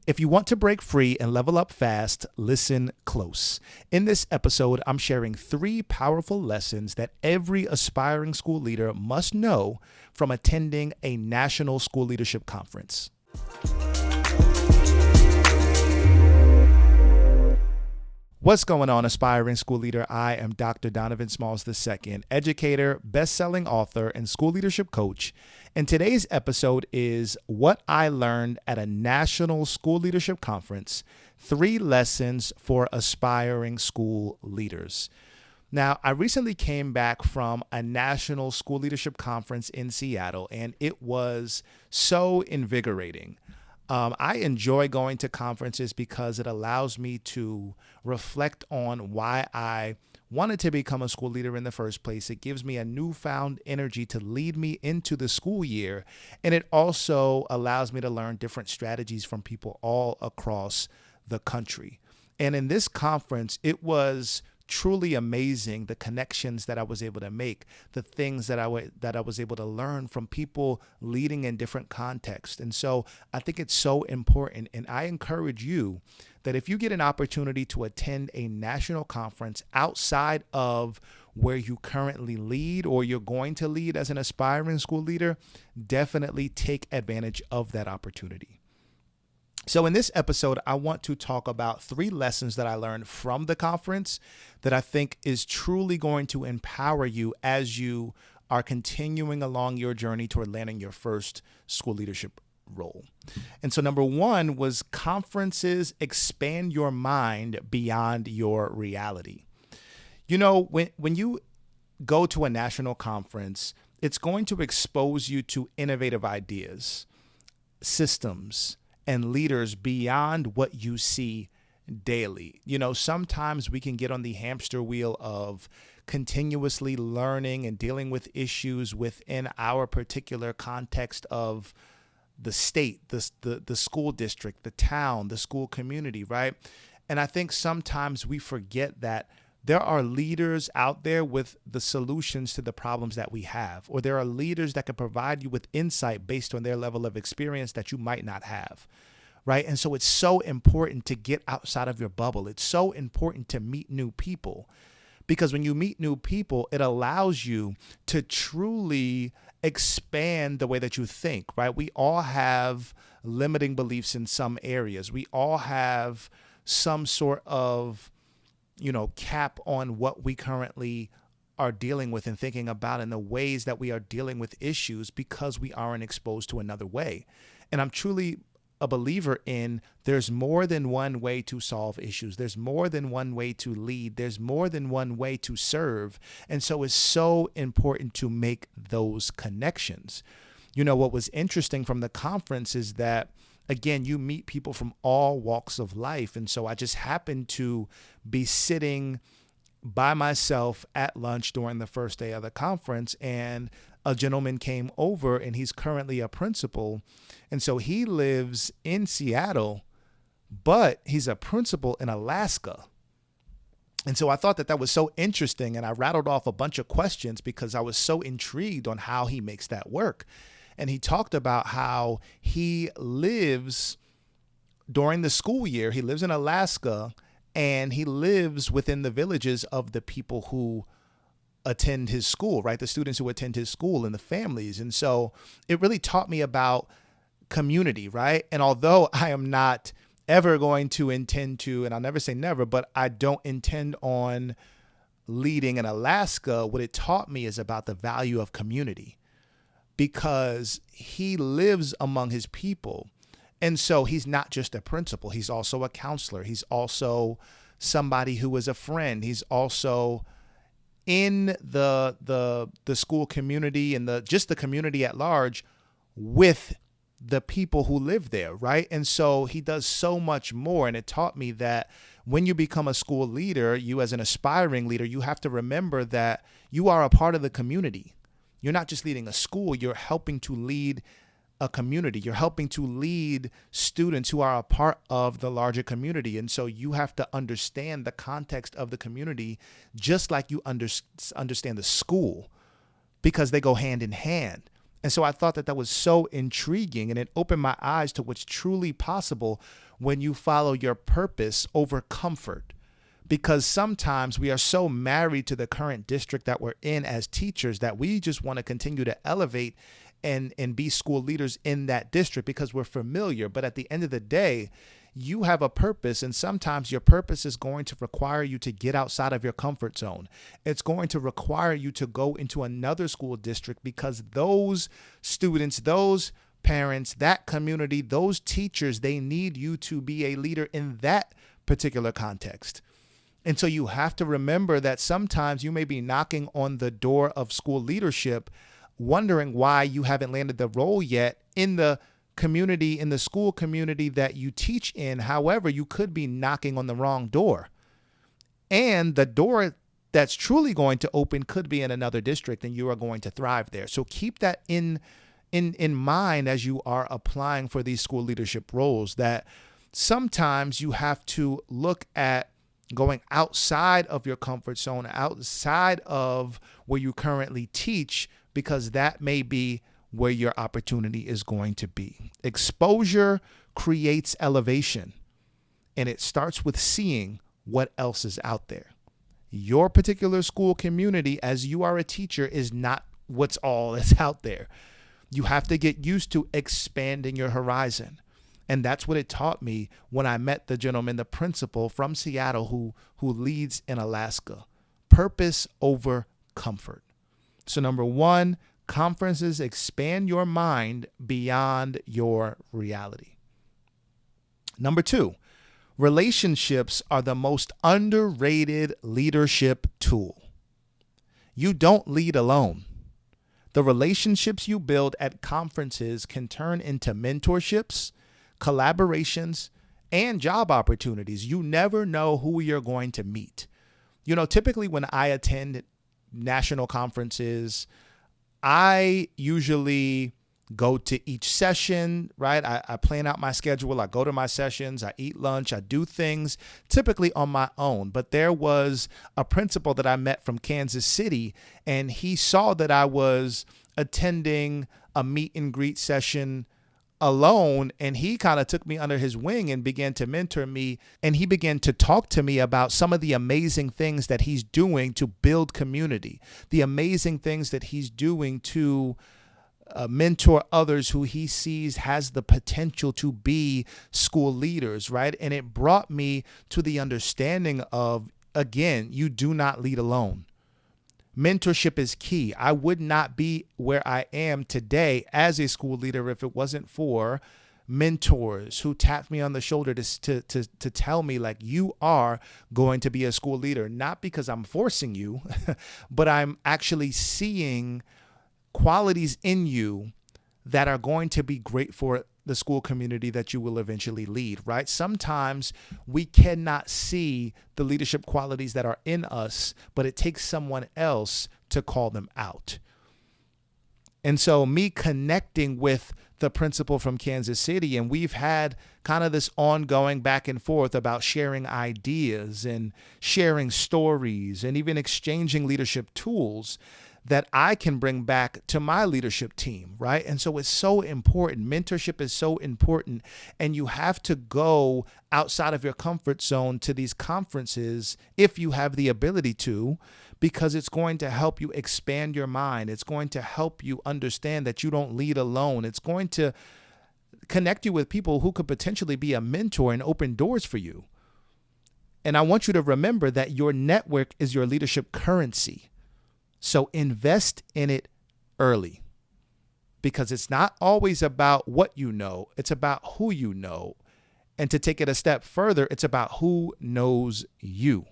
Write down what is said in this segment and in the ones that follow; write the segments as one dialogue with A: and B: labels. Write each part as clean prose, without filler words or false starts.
A: If you want to break free and level up fast, listen close. In this episode, I'm sharing 3 powerful lessons that every aspiring school leader must know from attending a national school leadership conference. What's going on, aspiring school leader? I am Dr. Donovan Smalls II, educator, best-selling author, and school leadership coach. And today's episode is what I learned at a national school leadership conference, 3 lessons for aspiring school leaders. Now, I recently came back from a national school leadership conference in Seattle, and it was so invigorating. I enjoy going to conferences because it allows me to reflect on why I wanted to become a school leader in the first place. It gives me a newfound energy to lead me into the school year. And it also allows me to learn different strategies from people all across the country. And in this conference, it was truly amazing, the connections that I was able to make, the things that I was able to learn from people leading in different contexts. And so I think it's so important. And I encourage you that if you get an opportunity to attend a national conference outside of where you currently lead or you're going to lead as an aspiring school leader, definitely take advantage of that opportunity. So in this episode, I want to talk about 3 lessons that I learned from the conference that I think is truly going to empower you as you are continuing along your journey toward landing your first school leadership role. And so number 1 was conferences expand your mind beyond your reality. You know, when you go to a national conference, it's going to expose you to innovative ideas, systems, and leaders beyond what you see daily. You know, sometimes we can get on the hamster wheel of continuously learning and dealing with issues within our particular context of the state, the school district, the town, the school community, right? And I think sometimes we forget that there are leaders out there with the solutions to the problems that we have, or there are leaders that can provide you with insight based on their level of experience that you might not have, right? And so it's so important to get outside of your bubble. It's so important to meet new people, because when you meet new people, it allows you to truly expand the way that you think, right? We all have limiting beliefs in some areas. We all have some sort of cap on what we currently are dealing with and thinking about in the ways that we are dealing with issues because we aren't exposed to another way. And I'm truly a believer in there's more than one way to solve issues. There's more than one way to lead. There's more than one way to serve. And so it's so important to make those connections. You know, what was interesting from the conference is that, again, you meet people from all walks of life. And so I just happened to be sitting by myself at lunch during the first day of the conference, and a gentleman came over, and he's currently a principal. And so he lives in Seattle, but he's a principal in Alaska. And so I thought that was so interesting, and I rattled off a bunch of questions because I was so intrigued on how he makes that work. And he talked about how he lives during the school year. He lives in Alaska, and he lives within the villages of the people who attend his school, right? The students who attend his school and the families. And so it really taught me about community, right? And although I am not ever going to intend to, and I'll never say never, but I don't intend on leading in Alaska, what it taught me is about the value of community, because he lives among his people. And so he's not just a principal. He's also a counselor. He's also somebody who is a friend. He's also in the school community and the community at large with the people who live there, right? And so he does so much more. And it taught me that when you become a school leader, you as an aspiring leader, you have to remember that you are a part of the community. You're not just leading a school, you're helping to lead a community. You're helping to lead students who are a part of the larger community. And so you have to understand the context of the community just like you understand the school, because they go hand in hand. And so I thought that was so intriguing, and it opened my eyes to what's truly possible when you follow your purpose over comfort. Because sometimes we are so married to the current district that we're in as teachers that we just want to continue to elevate and be school leaders in that district because we're familiar. But at the end of the day, you have a purpose, and sometimes your purpose is going to require you to get outside of your comfort zone. It's going to require you to go into another school district because those students, those parents, that community, those teachers, they need you to be a leader in that particular context. And so you have to remember that sometimes you may be knocking on the door of school leadership, wondering why you haven't landed the role yet in the community, in the school community that you teach in. However, you could be knocking on the wrong door. And the door that's truly going to open could be in another district, and you are going to thrive there. So keep that in mind as you are applying for these school leadership roles, that sometimes you have to look at going outside of your comfort zone, outside of where you currently teach, because that may be where your opportunity is going to be. Exposure creates elevation, and it starts with seeing what else is out there. Your particular school community, as you are a teacher, is not what's all that's out there. You have to get used to expanding your horizon. And that's what it taught me when I met the gentleman, the principal from Seattle who leads in Alaska. Purpose over comfort. So number one, conferences expand your mind beyond your reality. Number two, relationships are the most underrated leadership tool. You don't lead alone. The relationships you build at conferences can turn into mentorships, collaborations, and job opportunities. You never know who you're going to meet. Typically when I attend national conferences, I usually go to each session, right? I plan out my schedule. I go to my sessions. I eat lunch. I do things typically on my own. But there was a principal that I met from Kansas City, and he saw that I was attending a meet and greet session alone, and he kind of took me under his wing and began to mentor me, and he began to talk to me about some of the amazing things that he's doing to build community, the amazing things that he's doing to mentor others who he sees has the potential to be school leaders, right? And it brought me to the understanding of, again, you do not lead alone. Mentorship is key. I would not be where I am today as a school leader if it wasn't for mentors who tapped me on the shoulder to tell me, like, you are going to be a school leader, not because I'm forcing you, but I'm actually seeing qualities in you that are going to be great for the school community that you will eventually lead, right? Sometimes we cannot see the leadership qualities that are in us, but it takes someone else to call them out. And so me connecting with the principal from Kansas City, and we've had kind of this ongoing back and forth about sharing ideas and sharing stories and even exchanging leadership tools that I can bring back to my leadership team, right? And so it's so important. Mentorship is so important. And you have to go outside of your comfort zone to these conferences if you have the ability to, because it's going to help you expand your mind. It's going to help you understand that you don't lead alone. It's going to connect you with people who could potentially be a mentor and open doors for you. And I want you to remember that your network is your leadership currency. So invest in it early, because it's not always about what you know. It's about who you know. And to take it a step further, it's about who knows you.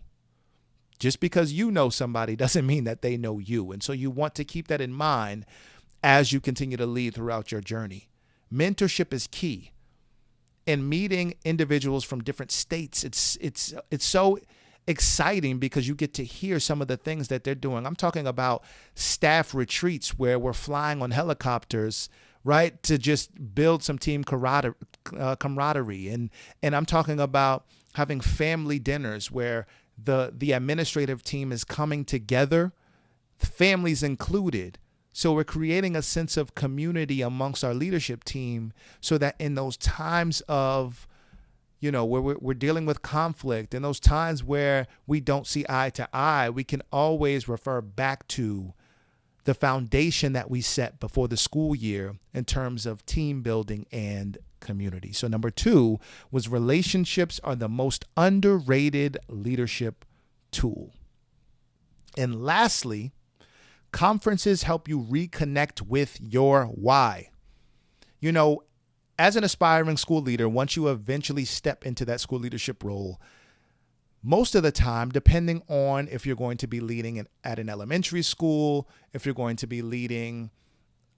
A: Just because you know somebody doesn't mean that they know you. And so you want to keep that in mind as you continue to lead throughout your journey. Mentorship is key. And meeting individuals from different states, it's so exciting because you get to hear some of the things that they're doing. I'm talking about staff retreats where we're flying on helicopters, right, to just build some team camaraderie. And I'm talking about having family dinners where the administrative team is coming together, families included. So we're creating a sense of community amongst our leadership team so that in those times of where we're dealing with conflict, and those times where we don't see eye to eye, we can always refer back to the foundation that we set before the school year in terms of team building and community. So number 2 was relationships are the most underrated leadership tool. And lastly, conferences help you reconnect with your why. As an aspiring school leader, once you eventually step into that school leadership role, most of the time, depending on if you're going to be leading at an elementary school, if you're going to be leading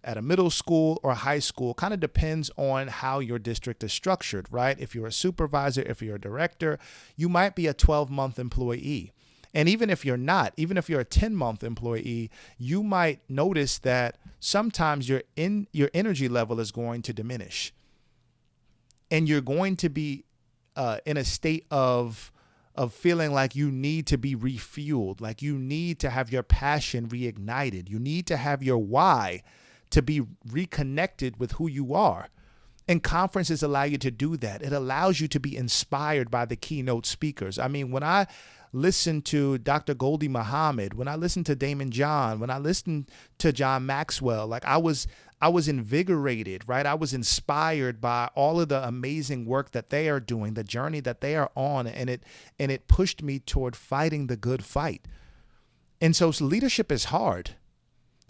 A: at a middle school or high school, kind of depends on how your district is structured, right? If you're a supervisor, if you're a director, you might be a 12-month employee. And even if you're not, even if you're a 10-month employee, you might notice that sometimes your energy level is going to diminish. And you're going to be in a state of feeling like you need to be refueled, like you need to have your passion reignited. You need to have your why to be reconnected with who you are. And conferences allow you to do that. It allows you to be inspired by the keynote speakers. I mean, when I listen to Dr. Goldie Muhammad, when I listen to Damon John, when I listen to John Maxwell, like I was invigorated, right? I was inspired by all of the amazing work that they are doing, the journey that they are on, and it pushed me toward fighting the good fight. And so leadership is hard.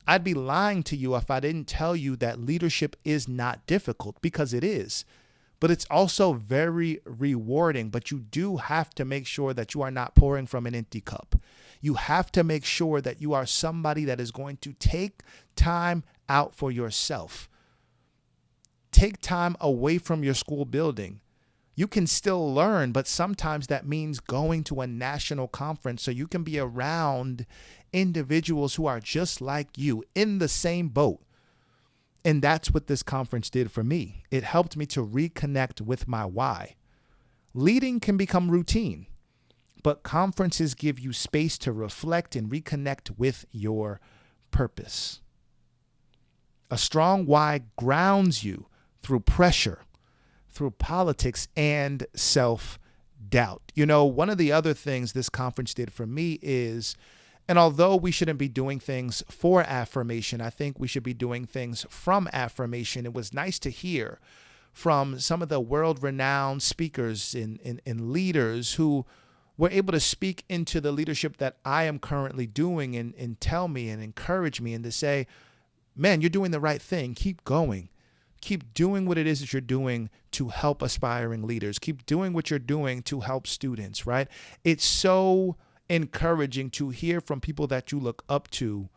A: I'd be lying to you if I didn't tell you that leadership is not difficult, because it is. But it's also very rewarding. But you do have to make sure that you are not pouring from an empty cup. You have to make sure that you are somebody that is going to take time out for yourself. Take time away from your school building. You can still learn, but sometimes that means going to a national conference so you can be around individuals who are just like you in the same boat. And that's what this conference did for me. It helped me to reconnect with my why. Leading can become routine, but conferences give you space to reflect and reconnect with your purpose. A strong why grounds you through pressure, through politics, and self-doubt. One of the other things this conference did for me is, and although we shouldn't be doing things for affirmation, I think we should be doing things from affirmation. It was nice to hear from some of the world-renowned speakers and leaders who were able to speak into the leadership that I am currently doing and tell me and encourage me and to say, man, you're doing the right thing. Keep going. Keep doing what it is that you're doing to help aspiring leaders. Keep doing what you're doing to help students, right? It's so encouraging to hear from people that you look up to,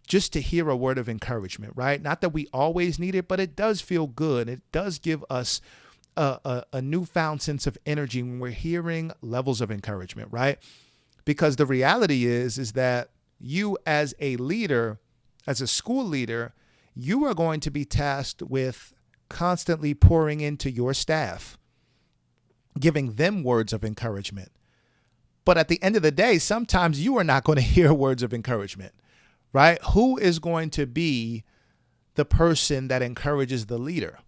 A: just to hear a word of encouragement, right? Not that we always need it, but it does feel good. It does give us a newfound sense of energy when we're hearing levels of encouragement, right? Because the reality is that you as a leader, as a school leader, you are going to be tasked with constantly pouring into your staff, giving them words of encouragement. But at the end of the day, sometimes you are not going to hear words of encouragement, right? Who is going to be the person that encourages the leader?